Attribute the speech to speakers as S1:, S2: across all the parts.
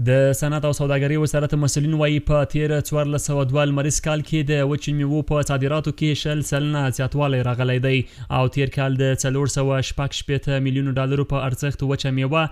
S1: د صنعت او سوداګرۍ وزارت مسؤلین وایي په تیر 1402 لمریز کال کې د وچې میوو په صادراتو کې 10 سلنه زیاتوالی راغلی دی او تیر کال د 416 میلیونه ډالرو په ارزښت وچه میوه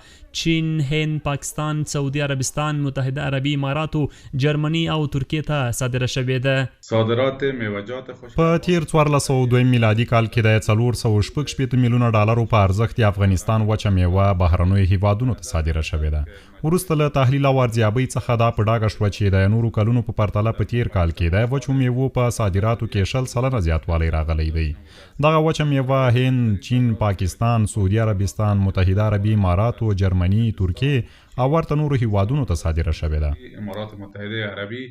S1: چین، هند، پاکستان، سعودي عربستان، متحده عربي اماراتو، جرمني او ترکیې ته صادره شوې ده.
S2: صادرات میوه‌جات
S3: په تیر 1402 میلادي کال کې د 416 میلیونه ډالرو په ارزښت افغانستان وچه میوه بهرنیو هېوادونو ته صادره شوې ده. وروسته له تحلیل او ارزیابۍ څخه دا په ډاګه شوه چې د نورو کلونو په پرتله په تیر کال کې د وچو میوو په صادراتو کې 10 سلنه زیاتوالی راغلی دی. دغه وچه میوه هند، چین، پاکستان، سعودي عربستان، متحده عربي اماراتو، جرمني، ترکیې او ورته نورو هېوادونو ته صادره شوې ده.
S2: امارات متحده عربی،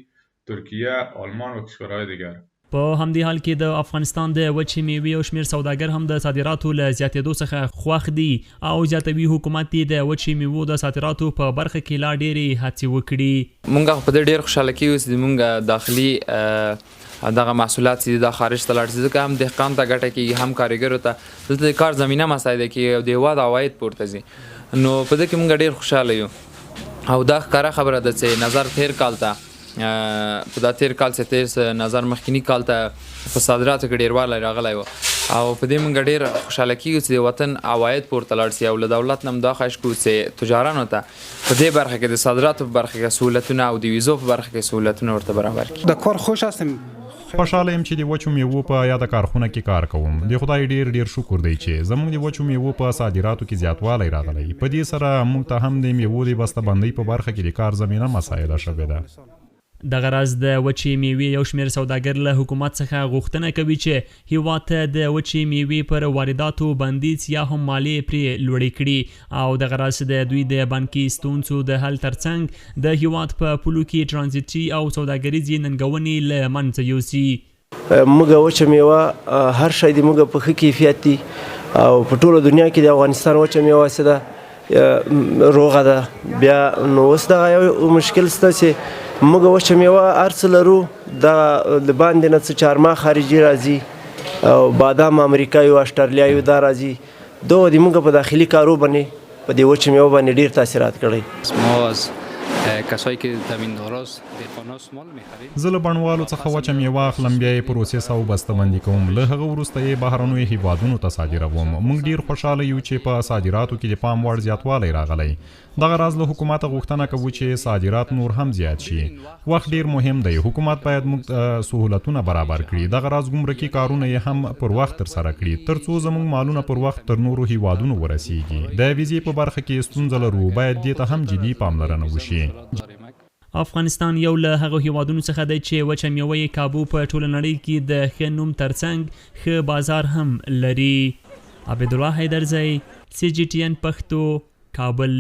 S2: ترکیه، آلمان و کشورهای دیگر.
S1: په همدې حال کې د افغانستان د وچې میوې او شمیر سوداګر هم د صادراتو له زیاتېدو څخه خوښ دي او زیاتوي حکومت یې د وچې میوو د صادراتو په برخه کې لا ډېرې هڅې وکړي.
S4: مونږ په دې ډېر خوشحاله کیږو چې مونږ داخلي دغه محصولات چې د خارج ته لاړ شي، ځکه هم دهقان ته ګټه کیږي، هم کارګرو ته دلته د کار زمینه مساعده کیږي او د هېواد عواید پورته ځي. نو په دې کې مونږ ډېر خوشحاله یو او دا ښکاره خبره ده چې نظر تیر کال ته په دا تیر کال څخه نظر مخکینی کال ته په صادراتو کې ډیروالی راغلی و او په دې موږ ډېر خوشحاله کیږو چې د وطن عواید پورته لاړ شي او له دولت نه هم دا خواهش کوو چې تجارانو ته په دې برخه کې د صادراتو په برخه کې سهولتونه او د ویزو په برخه کې سهولتونه ورته برابر کړي.
S5: د کار خوش هستم،
S3: خوشحاله یم چې د وچو میوو په یاده کارخونه کې کار کوم. د خدای ډېر شکر دی چې زموږ د وچو میوو په صادراتو کې زیاتوالی راغلی. په دې سره موږ ته هم د میوو د بسته‌بندۍ په برخه کې د کار زمینه مساعده شوې ده.
S1: دغه راز د وچې میوې یو شمېر سوداګر له حکومت څخه غوښتنه کوي چې هېواد ته د وچې میوې پر وارداتو بندیز یا هم مالیې پرې لوړې کړي او دغه راز د دوی د بانکي ستونزو د حل ترڅنګ د هېواد په پولو کې ترانزیتي او سوداګریزې ننګونې له منځه یوسي.
S6: موږ وچه میوه هر شی د موږ په ښه کیفیت دي او په ټوله دنیا کې د افغانستان وچه میوه څه ده روغه ده. بیا نو اوس دغه یو مشکل شته چې موږ وچه میوه هر څه لرو، د باندې نه څه چارمغز خارجي راځي او بادام امریکایي او اسټرالیایي دا راځي. دغه د موږ په داخلي کارو باندې په دې وچه میوه باندې ډېر تاثیرات کړی.
S7: کسایی که زمینداراست دهقاناست مال می‌خرید.
S3: زه له بڼوالو څخه وچه میوه اخلم، بیا یې پروسس او بسته‌بندي کوم. له هغه وروسته یې بهرنیو هېوادونو ته صادروم. موږ ډېر خوشحاله یو چې په صادراتو کې د پام وړ زیاتوالی راغلی. دغه راز له حکومته غوښتنه کوو چې صادرات نور هم زیات شي. وخت ډېر مهم دی. حکومت باید موږ سهولتونه برابر کړي. دغه راز ګمرکي کارونه یې هم پر وخت ترسره کړي ترڅو زموږ مالونه پر وخت تر نورو هېوادونو ورسیږي. د ویزې په برخه کې ستونزه لرو، باید دې ته هم جدي پاملرنه وشي.
S1: افغانستان یو له هغو هېوادونو څخه دی چې وچه میوه یې کابو په ټوله نړۍ کې د ښه نوم ترڅنګ ښه بازار هم لري. عبدالله حیدرزی، CGTN پښتو، کابل.